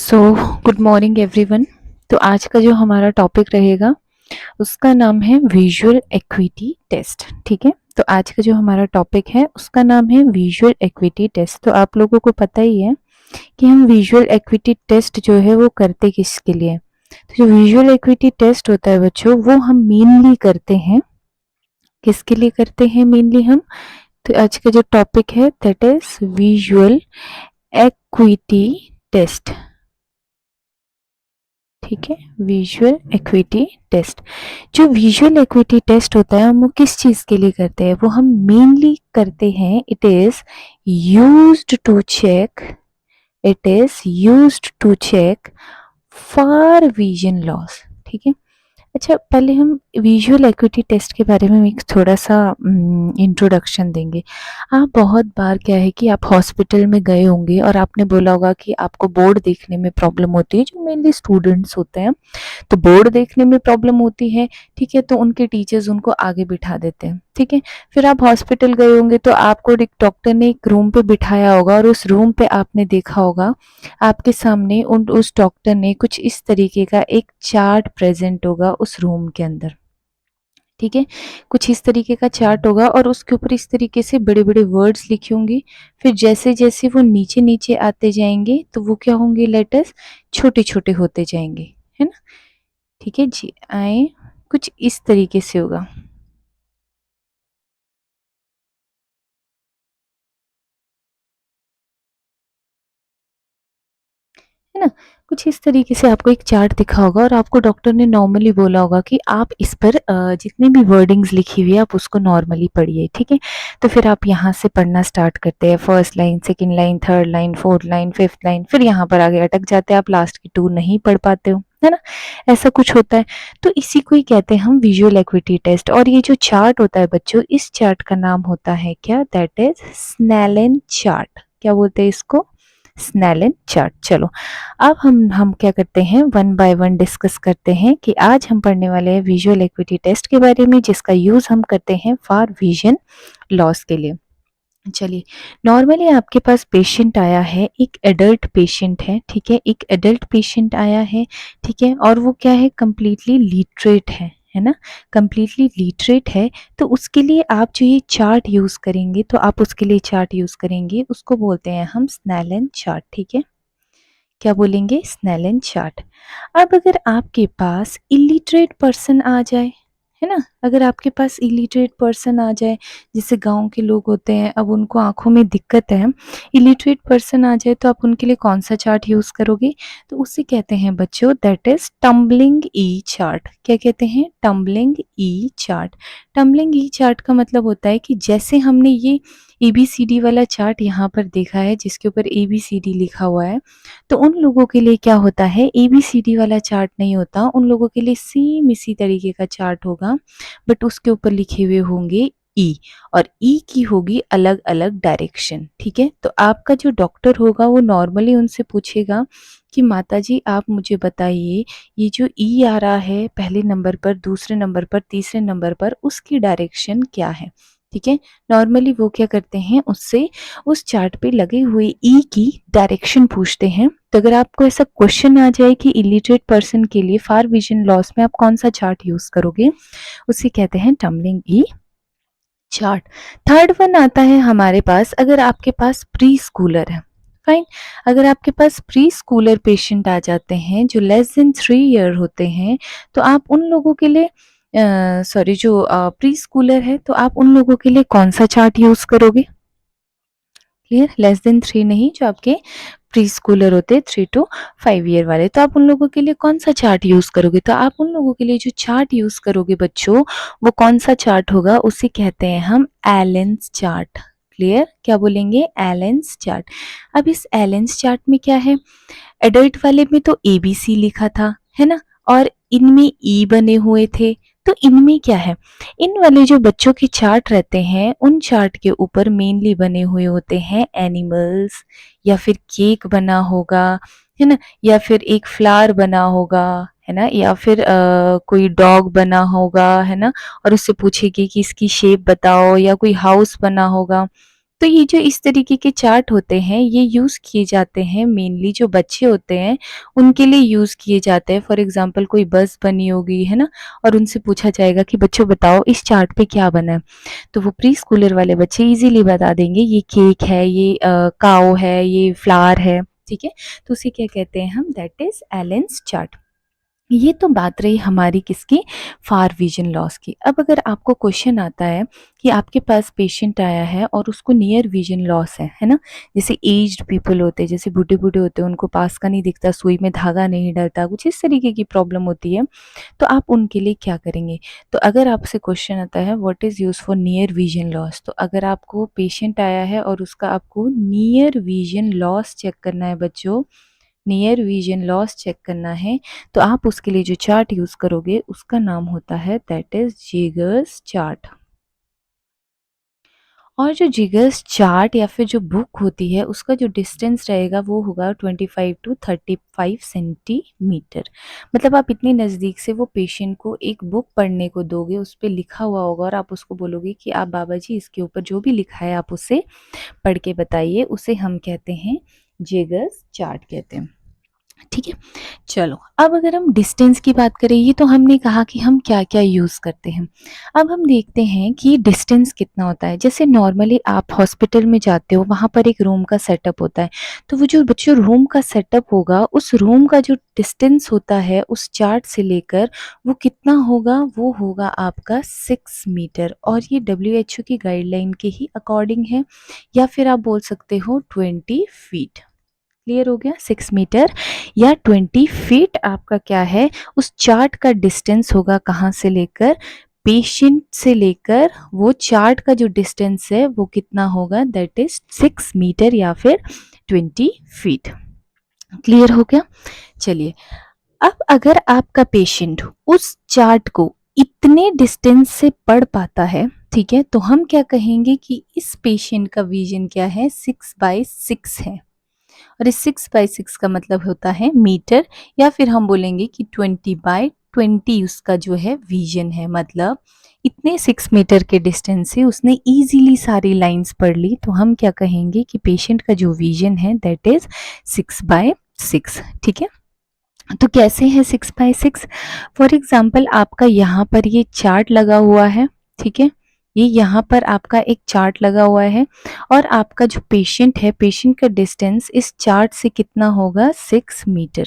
So good morning everyone. तो आज का जो हमारा टॉपिक रहेगा उसका नाम है विजुअल एक्विटी टेस्ट। ठीक है, तो आज का जो हमारा टॉपिक है उसका नाम है विजुअल एक्विटी टेस्ट। तो आप लोगों को पता ही है कि हम विजुअल एक्विटी टेस्ट जो है वो करते किसके लिए। तो जो विजुअल एक्विटी टेस्ट होता है बच्चों, वो हम मेनली करते हैं किसके लिए करते हैं मेनली हम। तो आज का जो टॉपिक है that is visual acuity test. ठीक है, विजुअल एक्विटी टेस्ट। जो विजुअल एक्विटी टेस्ट होता है हम वो किस चीज के लिए करते हैं, वो हम मेनली करते हैं, it is used to check for vision loss. ठीक है, अच्छा पहले हम विजुअल एक्विटी टेस्ट के बारे में एक थोड़ा सा इंट्रोडक्शन देंगे। आप बहुत बार क्या है कि आप हॉस्पिटल में गए होंगे और आपने बोला होगा कि आपको बोर्ड देखने में प्रॉब्लम होती है, जो मेनली स्टूडेंट्स होते हैं तो बोर्ड देखने में प्रॉब्लम होती है। ठीक है, तो उनके टीचर्स उनको आगे बिठा देते हैं। ठीक है, फिर आप हॉस्पिटल गए होंगे तो आपको एक डॉक्टर ने एक रूम पे बिठाया होगा और उस रूम पे आपने देखा होगा आपके सामने उस डॉक्टर ने कुछ इस तरीके का एक चार्ट प्रेजेंट होगा उस रूम के अंदर। ठीक है, कुछ इस तरीके का चार्ट होगा और उसके ऊपर इस तरीके से बड़े बड़े वर्ड्स लिखे होंगे। फिर जैसे जैसे वो नीचे नीचे आते जाएंगे तो वो क्या होंगे, लेटर्स छोटे छोटे होते जाएंगे, है ना। ठीक है जी, आए कुछ इस तरीके से होगा, है ना। कुछ इस तरीके से आपको एक चार्ट दिखा होगा और आपको डॉक्टर ने नॉर्मली बोला होगा कि आप इस पर जितनी भी वर्डिंग्स लिखी हुई है आप उसको नॉर्मली पढ़िए। ठीक है, तो फिर आप यहाँ से पढ़ना स्टार्ट करते हैं, first line, second line, third line, fourth line, fifth line, फिर यहाँ पर आगे अटक जाते हैं, आप लास्ट की टू नहीं पढ़ पाते हो, है ना। ऐसा कुछ होता है। तो इसी को ही कहते हैं हम विजुअल एक्विटी टेस्ट। और ये जो चार्ट होता है बच्चों, इस चार्ट का नाम होता है क्या, दैट इज स्नेलन चार्ट। क्या बोलते हैं इसको, स्नेलन चार्ट। चलो अब हम क्या करते हैं, वन बाय वन डिस्कस करते हैं कि आज हम पढ़ने वाले हैं विजुअल एक्विटी टेस्ट के बारे में, जिसका यूज हम करते हैं फॉर विजन लॉस के लिए। चलिए, नॉर्मली आपके पास पेशेंट आया है, एक एडल्ट पेशेंट है। ठीक है, एक एडल्ट पेशेंट आया है। ठीक है, और वो क्या है, कंप्लीटली लिटरेट है ना, कंप्लीटली लिटरेट है। तो उसके लिए आप जो ये चार्ट यूज करेंगे, तो आप उसके लिए चार्ट यूज करेंगे, उसको बोलते हैं हम स्नेलन चार्ट। ठीक है, क्या बोलेंगे, स्नेलन चार्ट। अब अगर आपके पास इलिटरेट पर्सन आ जाए, है ना, अगर आपके पास इलिटरेट पर्सन आ जाए, जैसे गांव के लोग होते हैं, अब उनको आंखों में दिक्कत है, इलिटरेट पर्सन आ जाए तो आप उनके लिए कौन सा चार्ट यूज करोगे, तो उसे कहते हैं बच्चों that is tumbling E chart. क्या कहते हैं, टम्बलिंग ई चार्ट। टम्बलिंग ई चार्ट का मतलब होता है कि जैसे हमने ये ABCD वाला चार्ट यहाँ पर देखा है जिसके ऊपर ABCD लिखा हुआ है, तो उन लोगों के लिए क्या होता है, ABCD वाला चार्ट नहीं होता, उन लोगों के लिए सेम इसी तरीके का चार्ट होगा, बट उसके ऊपर लिखे हुए होंगे ई, और ई की होगी अलग अलग डायरेक्शन। ठीक है, तो आपका जो डॉक्टर होगा वो नॉर्मली उनसे पूछेगा कि माता जी आप मुझे बताइए, ये जो ई आ रहा है पहले नंबर पर, दूसरे नंबर पर, तीसरे नंबर पर, उसकी डायरेक्शन क्या है। ठीक है, नॉर्मली वो क्या करते हैं, उससे उस चार्ट पे लगे हुए ई की डायरेक्शन पूछते हैं। तो अगर आपको ऐसा क्वेश्चन आ जाए कि इलिटरेट पर्सन के लिए फार विजन लॉस में आप कौन सा चार्ट यूज करोगे, उसे कहते हैं टम्बलिंग ई चार्ट। थर्ड वन आता है हमारे पास, अगर आपके पास प्री स्कूलर है, फाइन, अगर आपके पास प्री स्कूलर पेशेंट आ जाते हैं जो लेस देन 3 ईयर होते हैं, तो आप उन लोगों के लिए सॉरी जो प्री स्कूलर है तो आप उन लोगों के लिए कौन सा चार्ट यूज करोगे। क्लियर, लेस देन 3 नहीं, जो आपके प्री स्कूलर होते हैं 3 to 5 ईयर वाले, तो आप उन लोगों के लिए कौन सा चार्ट यूज करोगे, तो आप उन लोगों के लिए जो चार्ट यूज करोगे बच्चों, वो कौन सा चार्ट होगा, उसे कहते हैं हम एलेंस चार्ट। क्लियर, क्या बोलेंगे, एलेंस चार्ट। अब इस एलेंस चार्ट में क्या है, एडल्ट वाले में तो ABC लिखा था, है ना, और इनमें ई बने हुए थे। तो इनमें क्या है, इन वाले जो बच्चों के चार्ट रहते हैं, उन चार्ट के ऊपर मेनली बने हुए होते हैं एनिमल्स, या फिर केक बना होगा, है ना, या फिर एक फ्लावर बना होगा, है ना, या फिर कोई डॉग बना होगा, है ना, और उससे पूछेगी कि इसकी शेप बताओ, या कोई हाउस बना होगा। तो ये जो इस तरीके के चार्ट होते हैं, ये यूज़ किए जाते हैं मेनली जो बच्चे होते हैं, उनके लिए यूज़ किए जाते हैं। फॉर एग्ज़ाम्पल कोई बस बनी होगी, है ना? और उनसे पूछा जाएगा कि बच्चों बताओ इस चार्ट पे क्या बना है? तो वो प्री-स्कूलर वाले बच्चे ईज़िली बता देंगे ये केक है, ये काऊ है, ये फ्लावर है, ठीक है? तो उसे क्या कहते हैं हम? That is Allen's chart. ये तो बात रही हमारी किसकी? फार विजन लॉस की। अब अगर आपको क्वेश्चन आता है कि आपके पास पेशेंट आया है और उसको नियर विजन लॉस है ना? जैसे एज्ड पीपल होते हैं, जैसे बूढ़े-बूढ़े होते हैं, उनको पास का नहीं दिखता, सुई में धागा नहीं डलता, कुछ इस तरीके की प्रॉब्लम होती है, तो आप उनके लिए क्या करेंगे? तो अगर आपसे क्वेश्चन आता है what is use for near vision loss? तो अगर आपको पेशेंट आया है और उसका आपको नियर विजन लॉस चेक करना है बच्चों, नियर विजन लॉस चेक करना है, तो आप उसके लिए जो चार्ट यूज़ करोगे उसका नाम होता है दैट इज़ जिगर्स चार्ट। और जो जिगर्स चार्ट या फिर जो बुक होती है उसका जो डिस्टेंस रहेगा वो होगा 25 टू 35 सेंटीमीटर। मतलब आप इतनी नज़दीक से वो पेशेंट को एक बुक पढ़ने को दोगे, उस पे लिखा हुआ होगा और आप उसको बोलोगे कि आप बाबा जी इसके ऊपर जो भी लिखा है आप उसे पढ़ के बताइए, उसे हम कहते हैं जिगर्स चार्ट कहते हैं। ठीक है? चलो, अब अगर हम डिस्टेंस की बात करें, ये तो हमने कहा कि हम क्या-क्या यूज़ करते हैं। अब हम देखते हैं कि डिस्टेंस कितना होता है। जैसे नॉर्मली आप हॉस्पिटल में जाते हो, वहाँ पर एक रूम का सेटअप होता है। तो वो जो बच्चों रूम का सेटअप होगा, उस रूम का जो डिस्टेंस होता है उस चार्ट से लेकर वो कितना होगा? वो होगा आपका 6 मीटर और ये डब्ल्यूएचओ की गाइडलाइन के ही अकॉर्डिंग है या फिर आप बोल सकते हो 20 फीट। क्लियर हो गया? 6 मीटर या 20 फीट आपका क्या है, उस चार्ट का डिस्टेंस होगा कहाँ से लेकर? पेशेंट से लेकर वो चार्ट का जो डिस्टेंस है वो कितना होगा? दैट इज़ 6 मीटर या फिर 20 फीट। क्लियर हो गया? चलिए, अब अगर आपका पेशेंट उस चार्ट को इतने डिस्टेंस से पढ़ पाता है, ठीक है? तो हम क्या कहेंगे कि इस पेशेंट का विज़न क्या है? 6 बाय 6 है। और इस 6 बाय 6 का मतलब होता है मीटर या फिर हम बोलेंगे कि 20 बाय 20 उसका जो है विजन है। मतलब इतने 6 मीटर के डिस्टेंस से उसने इजीली सारी लाइंस पढ़ ली, तो हम क्या कहेंगे कि पेशेंट का जो विजन है दैट इज 6 बाय 6। ठीक है? तो कैसे है 6 बाय 6? फॉर एग्जाम्पल आपका यहाँ पर ये चार्ट लगा हुआ है, ठीक है? ये यहाँ पर आपका एक चार्ट लगा हुआ है और आपका जो पेशेंट है, पेशेंट का डिस्टेंस इस चार्ट से कितना होगा? 6 मीटर,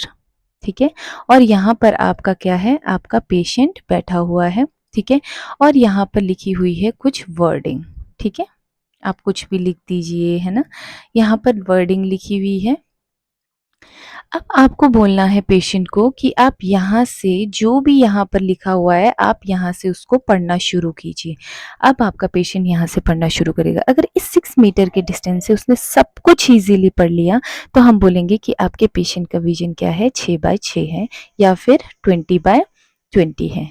ठीक है? और यहाँ पर आपका क्या है? आपका पेशेंट बैठा हुआ है, ठीक है? और यहाँ पर लिखी हुई है कुछ वर्डिंग, ठीक है? आप कुछ भी लिख दीजिए, है ना? यहाँ पर वर्डिंग लिखी हुई है। अब आपको बोलना है पेशेंट को कि आप यहाँ से जो भी यहाँ पर लिखा हुआ है, आप यहाँ से उसको पढ़ना शुरू कीजिए। अब आपका पेशेंट यहाँ से पढ़ना शुरू करेगा। अगर इस 6 मीटर के डिस्टेंस से उसने सब कुछ ईज़िली पढ़ लिया, तो हम बोलेंगे कि आपके पेशेंट का विज़न क्या है? 6 बाय 6 है या फिर 20 बाय 20 है।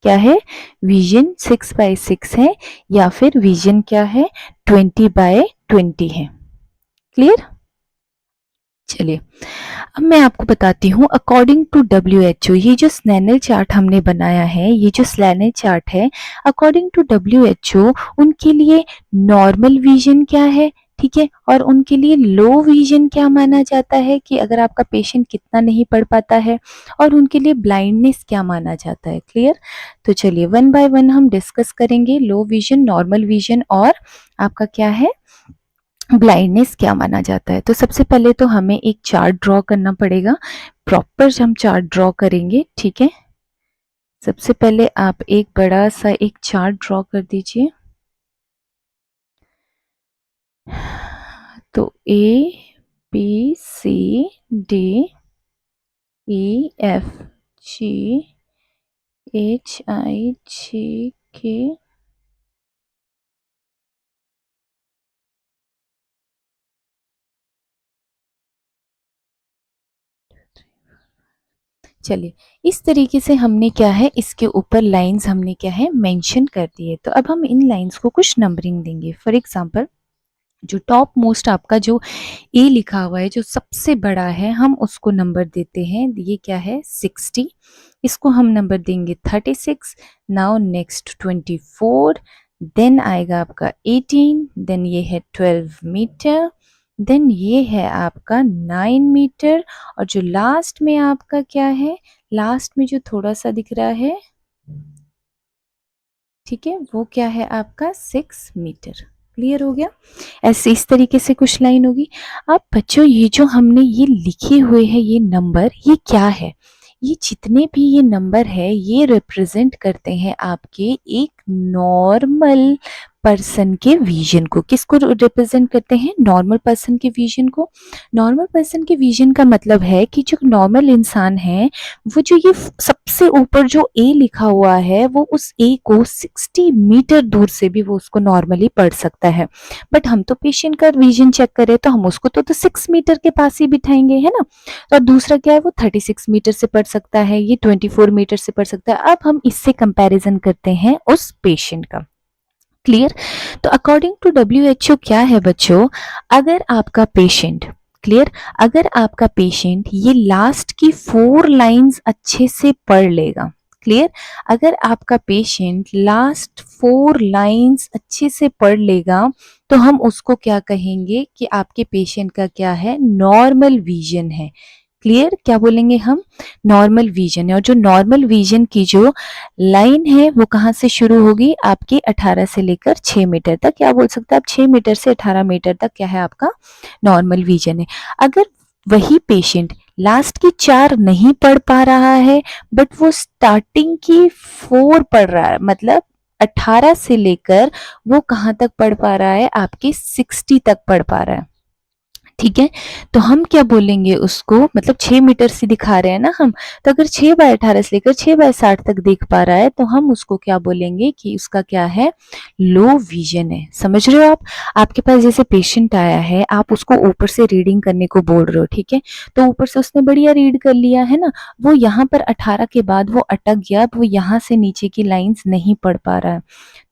क्या है? विज़न 6 बाय 6 है या फिर विज़न क्या है? 20 बाय 20 है। क्लियर? चलिए, अब मैं आपको बताती हूँ अकॉर्डिंग टू डब्ल्यूएचओ ये जो स्नेनल चार्ट हमने बनाया है, ये जो स्नेनल चार्ट है, अकॉर्डिंग टू डब्ल्यूएचओ उनके लिए नॉर्मल विजन क्या है, ठीक है? और उनके लिए लो विजन क्या माना जाता है कि अगर आपका पेशेंट कितना नहीं पढ़ पाता है, और उनके लिए ब्लाइंडनेस क्या माना जाता है। क्लियर? तो चलिए वन बाय वन हम डिस्कस करेंगे। लो विजन, नॉर्मल विजन और आपका क्या है, ब्लाइंडनेस क्या माना जाता है। तो सबसे पहले तो हमें एक चार्ट ड्रॉ करना पड़ेगा। प्रॉपर हम चार्ट ड्रॉ करेंगे, ठीक है? सबसे पहले आप एक बड़ा सा एक चार्ट ड्रॉ कर दीजिए। तो A B C D E F G H I J K चलिए, इस तरीके से हमने क्या है, इसके ऊपर लाइंस हमने क्या है मेंशन कर दी है। तो अब हम इन लाइंस को कुछ नंबरिंग देंगे। फॉर एग्जांपल जो टॉप मोस्ट आपका जो ए लिखा हुआ है, जो सबसे बड़ा है, हम उसको नंबर देते हैं। ये क्या है? 60। इसको हम नंबर देंगे 36। नाउ नेक्स्ट 24, देन आएगा आपका 18, देन ये है 12 मीटर, देन ये है आपका 9 मीटर, और जो लास्ट में आपका क्या है, लास्ट में जो थोड़ा सा दिख रहा है, ठीक है, वो क्या है आपका 6 मीटर। क्लियर हो गया? ऐसे इस तरीके से कुछ लाइन होगी। अब बच्चों ये जो हमने ये लिखे हुए हैं ये नंबर, ये क्या है? ये जितने भी ये नंबर है ये रिप्रेजेंट करते हैं आपके एक नॉर्मल पर्सन के विजन को। किसको रिप्रेजेंट करते हैं? नॉर्मल पर्सन के विजन को। नॉर्मल पर्सन के विजन का मतलब है कि जो नॉर्मल इंसान है वो जो ये सबसे ऊपर जो ए लिखा हुआ है वो उस ए को 60 मीटर दूर से भी वो उसको नॉर्मली पढ़ सकता है। बट हम तो पेशेंट का विजन चेक करें तो हम उसको तो 6 मीटर के पास ही बिठाएंगे, है ना। और दूसरा क्या है, वो 36 मीटर से पढ़ सकता है, ये 24 मीटर से पढ़ सकता है। अब हम इससे कंपैरिजन करते हैं उस पेशेंट का। क्लियर? तो अकॉर्डिंग टू WHO क्या है बच्चों, अगर आपका पेशेंट, क्लियर, अगर आपका पेशेंट ये लास्ट की 4 लाइंस अच्छे से पढ़ लेगा, क्लियर, अगर आपका पेशेंट लास्ट 4 लाइंस अच्छे से पढ़ लेगा तो हम उसको क्या कहेंगे कि आपके पेशेंट का क्या है, नॉर्मल विजन है। क्लियर? क्या बोलेंगे हम? नॉर्मल विजन है। और जो नॉर्मल विजन की जो लाइन है वो कहाँ से शुरू होगी, आपके 18 से लेकर 6 मीटर तक। क्या बोल सकते हैं आप, 6 मीटर से 18 मीटर तक क्या है आपका नॉर्मल विजन है। अगर वही पेशेंट लास्ट की 4 नहीं पढ़ पा रहा है बट वो स्टार्टिंग की 4 पढ़ रहा है, मतलब 18 से लेकर वो कहाँ तक पढ़ पा रहा है, आपके 60 तक पढ़ पा रहा है, ठीक है, तो हम क्या बोलेंगे उसको, मतलब 6 मीटर से दिखा रहे हैं ना हम, तो अगर 6/18 से लेकर 6/60 तक देख पा रहा है तो हम उसको क्या बोलेंगे कि उसका क्या है, लो विजन है। समझ रहे हो आप? आपके पास जैसे पेशेंट आया है, आप उसको ऊपर से रीडिंग करने को बोल रहे हो, ठीक है, तो ऊपर से उसने बढ़िया रीड कर लिया है ना, वो यहाँ पर 18 के बाद वो अटक गया, अब वो यहाँ से नीचे की लाइंस नहीं पढ़ पा रहा है,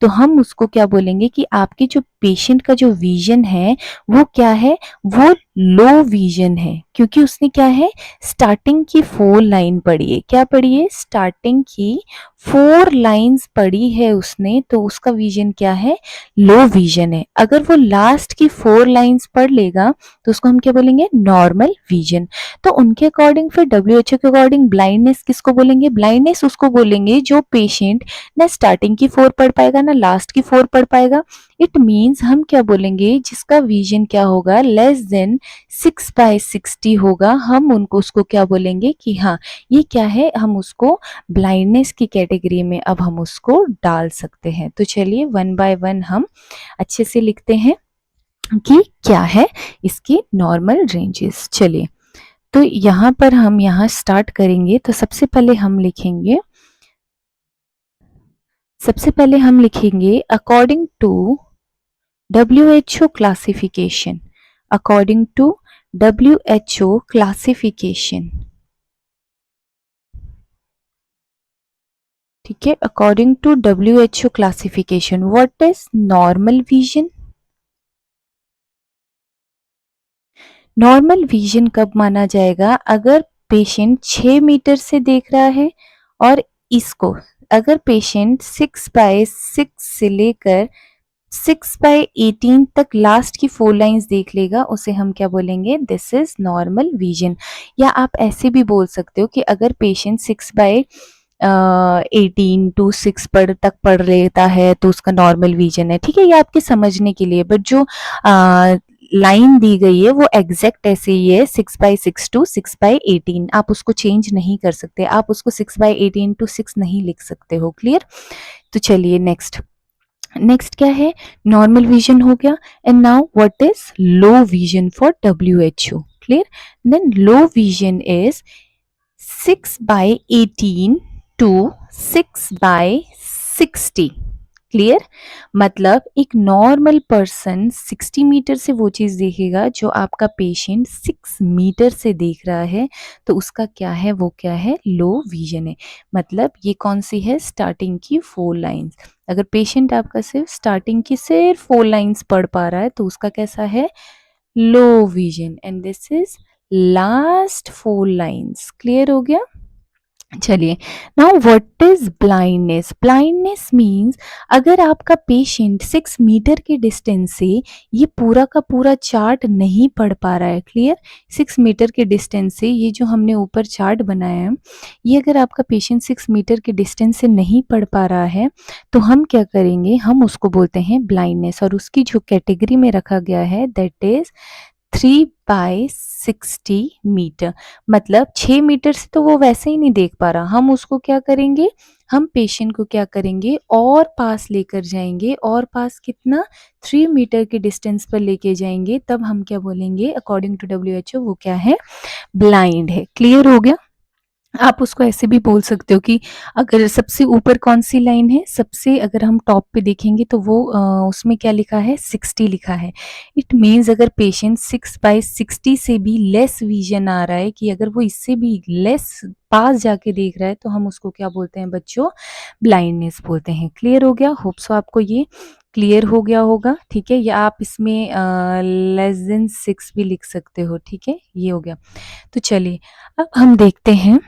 तो हम उसको क्या बोलेंगे कि आपके जो पेशेंट का जो विजन है वो क्या है, वो लो विजन है, क्योंकि उसने क्या है, स्टार्टिंग की 4 लाइन पढ़ी है। क्या पढ़ी है? स्टार्टिंग की 4 लाइंस पढ़ी है उसने, तो उसका विजन क्या है, लो विजन है। अगर वो लास्ट की 4 लाइंस पढ़ लेगा तो उसको हम क्या बोलेंगे, नॉर्मल विजन। तो उनके अकॉर्डिंग, फिर WHO के अकॉर्डिंग ब्लाइंडनेस किसको बोलेंगे, ब्लाइंडनेस उसको बोलेंगे जो पेशेंट ना स्टार्टिंग की 4 पढ़ पाएगा ना लास्ट की 4 पढ़ पाएगा। इट मीन्स हम क्या बोलेंगे, जिसका विजन क्या होगा, लेस देन 6/60 होगा, हम उनको उसको क्या बोलेंगे कि हाँ ये क्या है, हम उसको ब्लाइंडनेस की कैटेगरी में अब हम उसको डाल सकते हैं। तो चलिए 1 बाय 1 हम अच्छे से लिखते हैं कि क्या है इसकी नॉर्मल रेंजेस। चलिए, तो यहाँ पर हम यहाँ स्टार्ट करेंगे, तो सबसे पहले हम लिखेंगे according to WHO classification, according to WHO classification, ठीक है, according to WHO classification, what is normal vision? Normal vision कब माना जाएगा, अगर पेशेंट 6 मीटर से देख रहा है, और इसको अगर पेशेंट 6/6 से लेकर 6/18 तक लास्ट की 4 लाइंस देख लेगा, उसे हम क्या बोलेंगे, दिस इज नॉर्मल विजन। या आप ऐसे भी बोल सकते हो कि अगर पेशेंट 6/18 टू 6 तक पढ़ लेता है तो उसका नॉर्मल विजन है, ठीक है, ये आपके समझने के लिए। बट जो लाइन दी गई है वो एग्जैक्ट ऐसे ही है, 6/6 टू 6/18, आप उसको चेंज नहीं कर सकते, आप उसको 6/18 टू 6 नहीं लिख सकते हो। क्लियर? तो चलिए नेक्स्ट क्या है, नॉर्मल विजन हो गया। And now what is low vision for WHO? Clear? Then low vision is 6/18 to 6/60। Clear? मतलब एक नॉर्मल पर्सन 60 मीटर से वो चीज देखेगा जो आपका पेशेंट 6 मीटर से देख रहा है, तो उसका क्या है, वो क्या है, लो विजन है। मतलब ये कौन सी है, स्टार्टिंग की 4 लाइंस। अगर पेशेंट आपका सिर्फ स्टार्टिंग की सिर्फ 4 लाइंस पढ़ पा रहा है तो उसका कैसा है, low vision. And this is last 4 lines. Clear हो गया? चलिए, now what is blindness? Blindness means अगर आपका पेशेंट 6 मीटर के डिस्टेंस से ये पूरा का पूरा चार्ट नहीं पढ़ पा रहा है, क्लियर? 6 मीटर के डिस्टेंस से ये जो हमने ऊपर चार्ट बनाया है, ये अगर आपका पेशेंट 6 मीटर के डिस्टेंस से नहीं पढ़ पा रहा है, तो हम क्या करेंगे, हम उसको बोलते हैं ब्लाइंडनेस, और उसकी जो कैटेगरी में रखा गया है दैट इज 3/60 मीटर। मतलब 6 मीटर से तो वो वैसे ही नहीं देख पा रहा, हम उसको क्या करेंगे, हम पेशेंट को क्या करेंगे और पास लेकर जाएंगे, और पास कितना, 3 मीटर के डिस्टेंस पर लेके जाएंगे, तब हम क्या बोलेंगे, अकॉर्डिंग टू WHO वो क्या है, ब्लाइंड है। क्लियर हो गया? आप उसको ऐसे भी बोल सकते हो कि अगर सबसे ऊपर कौन सी लाइन है, सबसे अगर हम टॉप पे देखेंगे तो वो उसमें क्या लिखा है, 60 लिखा है। इट मीन्स अगर पेशेंट 6/60 से भी लेस विजन आ रहा है, कि अगर वो इससे भी लेस पास जाके देख रहा है, तो हम उसको क्या बोलते हैं बच्चों, ब्लाइंडनेस बोलते हैं। क्लियर हो गया? होप सो आपको ये क्लियर हो गया होगा। ठीक है, या आप इसमें less than 6 भी लिख सकते हो। ठीक है, ये हो गया। तो चलिए, अब हम देखते हैं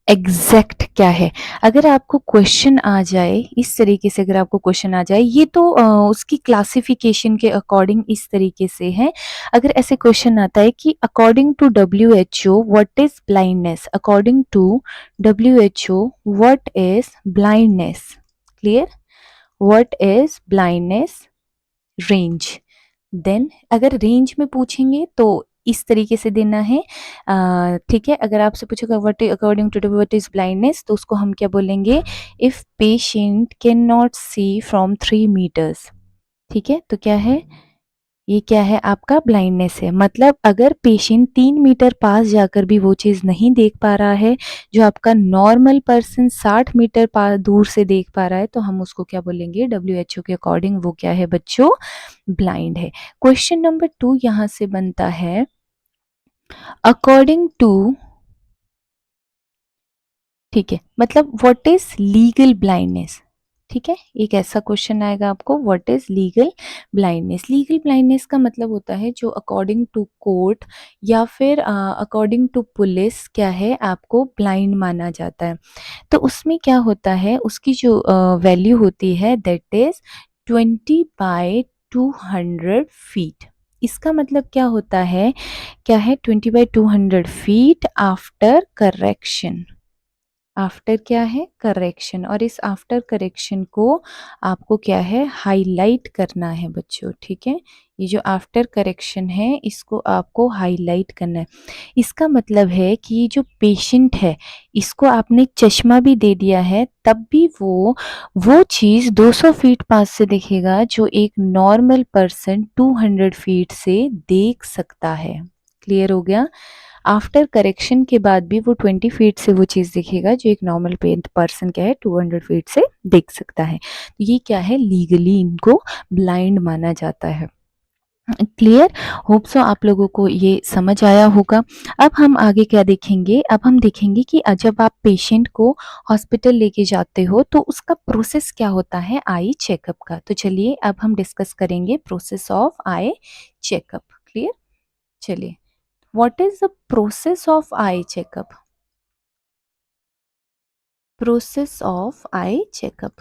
एग्जैक्ट क्या है। अगर आपको क्वेश्चन आ जाए इस तरीके से, अगर आपको क्वेश्चन आ जाए, ये तो उसकी क्लासिफिकेशन के अकॉर्डिंग इस तरीके से है। अगर ऐसे क्वेश्चन आता है कि according to WHO what is blindness, according to WHO what is blindness, clear, what is blindness range, देन अगर रेंज में पूछेंगे तो इस तरीके से देना है। ठीक है, अगर आपसे पूछेगा what according to what is blindness, तो उसको हम क्या बोलेंगे, if patient can not see from 3 meters. ठीक है, तो क्या है, ये क्या है, आपका ब्लाइंडनेस है। मतलब अगर पेशेंट 3 मीटर पास जाकर भी वो चीज़ नहीं देख पा रहा है, जो आपका नॉर्मल पर्सन 60 मीटर पास दूर से देख पा रहा है, तो हम उसको क्या बोलेंगे, WHO के अकॉर्डिंग वो क्या है बच्चों, ब्लाइंड है। क्वेश्चन नंबर 2 यहाँ से बनता है, अकॉर्डिंग टू, ठीक है, मतलब व्हाट इज लीगल ब्लाइंडनेस। ठीक है, एक ऐसा क्वेश्चन आएगा आपको, what is legal blindness. Legal blindness का मतलब होता है जो अकॉर्डिंग टू कोर्ट या फिर अकॉर्डिंग टू पुलिस क्या है, आपको ब्लाइंड माना जाता है। तो उसमें क्या होता है, उसकी जो वैल्यू होती है दैट इज 20/200 फीट। इसका मतलब क्या होता है, क्या है, 20/200 फीट आफ्टर करेक्शन, आफ्टर क्या है, करेक्शन, और इस आफ्टर करेक्शन को आपको क्या है, हाईलाइट करना है बच्चों। ठीक है, ये जो आफ्टर करेक्शन है इसको आपको हाईलाइट करना है। इसका मतलब है कि ये जो पेशेंट है, इसको आपने चश्मा भी दे दिया है, तब भी वो चीज़ 200 फीट पास से दिखेगा जो एक नॉर्मल पर्सन 200 फीट से देख सकता है। क्लियर हो गया? आफ्टर करेक्शन के बाद भी वो 20 फीट से वो चीज़ दिखेगा जो एक नॉर्मल पर्सन क्या है, 200 फीट से देख सकता है। तो ये क्या है, लीगली इनको ब्लाइंड माना जाता है। क्लियर? होप सो आप लोगों को ये समझ आया होगा। अब हम आगे क्या देखेंगे, अब हम देखेंगे कि जब आप पेशेंट को हॉस्पिटल लेके जाते हो तो उसका प्रोसेस क्या होता है आई चेकअप का। तो चलिए अब हम डिस्कस करेंगे process of eye checkup. Clear? चलिए, what is the process of eye checkup? Process of eye checkup,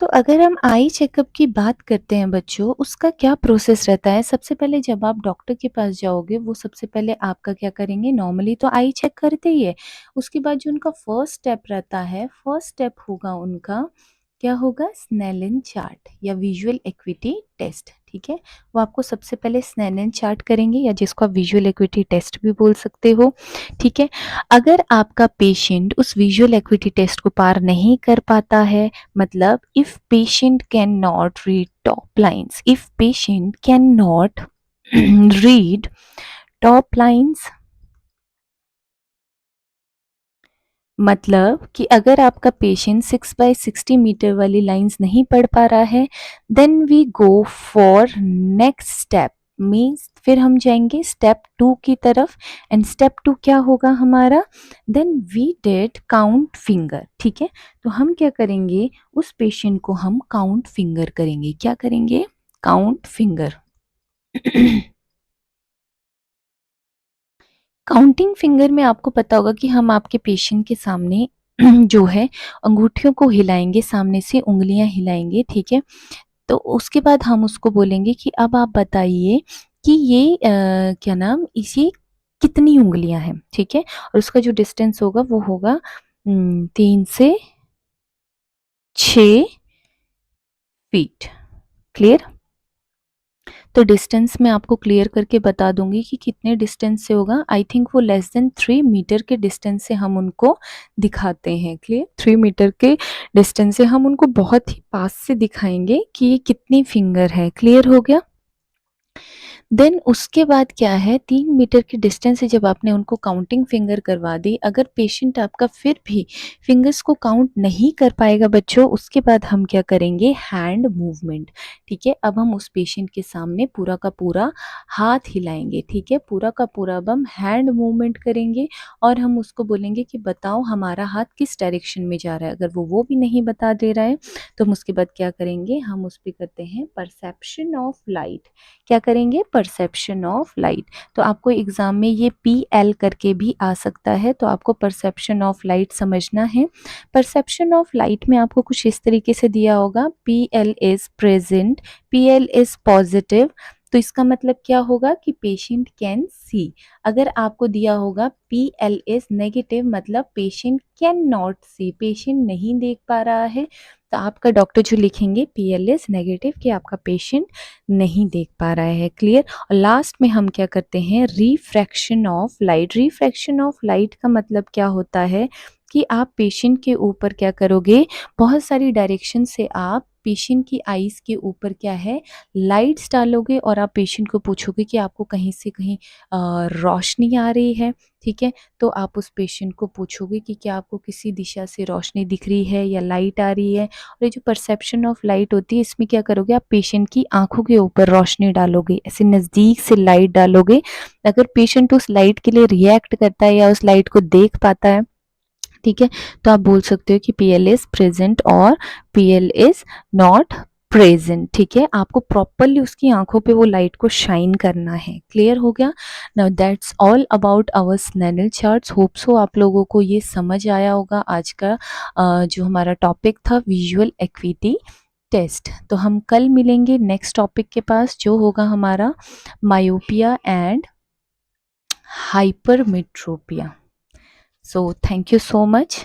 तो अगर हम आई चेकअप की बात करते हैं बच्चों, उसका क्या प्रोसेस रहता है। सबसे पहले जब आप डॉक्टर के पास जाओगे, वो सबसे पहले आपका क्या करेंगे, नॉर्मली तो आई चेक करते ही है। उसके बाद जो उनका फर्स्ट स्टेप रहता है, फर्स्ट स्टेप होगा उनका, क्या होगा, स्नेलन चार्ट या विजुअल एक्विटी टेस्ट। ठीक है, वो आपको सबसे पहले स्नेलन चार्ट करेंगे, या जिसको आप विजुअल एक्विटी टेस्ट भी बोल सकते हो। ठीक है, अगर आपका पेशेंट उस विजुअल एक्विटी टेस्ट को पार नहीं कर पाता है, मतलब if patient can not read top lines, if patient can not read top lines, मतलब कि अगर आपका पेशेंट 6/60 मीटर वाली लाइंस नहीं पढ़ पा रहा है, then we go for next step, means फिर हम जाएंगे स्टेप 2 की तरफ। एंड स्टेप 2 क्या होगा हमारा, then we did count finger. ठीक है, तो हम क्या करेंगे, उस पेशेंट को हम काउंट फिंगर करेंगे। क्या करेंगे, काउंट फिंगर। काउंटिंग फिंगर में आपको पता होगा कि हम आपके पेशेंट के सामने जो है अंगूठियों को हिलाएँगे, सामने से उँगलियाँ हिलाएँगे, ठीक है? तो उसके बाद हम उसको बोलेंगे कि अब आप बताइए कि ये क्या नाम इसे कितनी उँगलियाँ हैं, ठीक है? और उसका जो डिस्टेंस होगा वो होगा 3 से 6 फीट। क्लियर? तो डिस्टेंस मैं आपको क्लियर करके बता दूँगी कि कितने डिस्टेंस से होगा। आई थिंक वो लेस देन 3 मीटर के डिस्टेंस से हम उनको दिखाते हैं। क्लियर? 3 मीटर के डिस्टेंस से हम उनको बहुत ही पास से दिखाएँगे कि ये कितनी फिंगर है। क्लियर हो गया? देन उसके बाद क्या है 3 मीटर की डिस्टेंस से जब आपने उनको काउंटिंग फिंगर करवा दी, अगर पेशेंट आपका फिर भी फिंगर्स को काउंट नहीं कर पाएगा बच्चों, उसके बाद हम क्या करेंगे हैंड मूवमेंट, ठीक है? अब हम उस पेशेंट के सामने पूरा का पूरा हाथ हिलाएँगे, ठीक है? पूरा का पूरा अब हम हैंड मूवमेंट करेंगे और हम उसको बोलेंगे कि बताओ हमारा हाथ किस डायरेक्शन में जा रहा है। अगर वो भी नहीं बता दे रहा है, तो हम उसके बाद क्या करेंगे, हम उस पे करते हैं परसेप्शन ऑफ लाइट। क्या करेंगे परसेप्शन ऑफ लाइट। तो आपको एग्जाम में ये PL करके भी आ सकता है, तो आपको परसेप्शन ऑफ लाइट समझना है। परसेप्शन ऑफ लाइट में आपको कुछ इस तरीके से दिया होगा PL is present, PL is positive. तो इसका मतलब क्या होगा कि पेशेंट कैन सी। अगर आपको दिया होगा PL इज नेगेटिव मतलब patient can not see, patient नहीं देख पा रहा है, तो आपका डॉक्टर जो लिखेंगे PL इज नेगेटिव कि आपका पेशेंट नहीं देख पा रहा है। क्लियर? और लास्ट में हम क्या करते हैं refraction of light. Refraction of light का मतलब क्या होता है कि आप पेशेंट के ऊपर क्या करोगे, बहुत सारी डायरेक्शन से आप पेशेंट की आईज के ऊपर क्या है लाइट्स डालोगे और आप पेशेंट को पूछोगे कि आपको कहीं से कहीं रोशनी आ रही है, ठीक है? तो आप उस पेशेंट को पूछोगे कि क्या आपको किसी दिशा से रोशनी दिख रही है या लाइट आ रही है। और ये जो परसेप्शन ऑफ लाइट होती है इसमें क्या करोगे आप पेशेंट की आंखों के ऊपर रोशनी डालोगे, ऐसे नज़दीक से लाइट डालोगे। अगर पेशेंट उस लाइट के लिए रिएक्ट करता है या उस लाइट को देख पाता है, ठीक है, तो आप बोल सकते हो कि PL इज प्रेजेंट और PL इज नॉट प्रेजेंट। ठीक है, आपको प्रॉपरली उसकी आंखों पे वो लाइट को शाइन करना है। क्लियर हो गया? Now that's all about our Snellen charts. Hope so आप लोगों को ये समझ आया होगा। आज का जो हमारा टॉपिक था विजुअल एक्विटी टेस्ट। तो हम कल मिलेंगे नेक्स्ट टॉपिक के पास जो होगा हमारा myopia and hypermetropia. So thank you so much.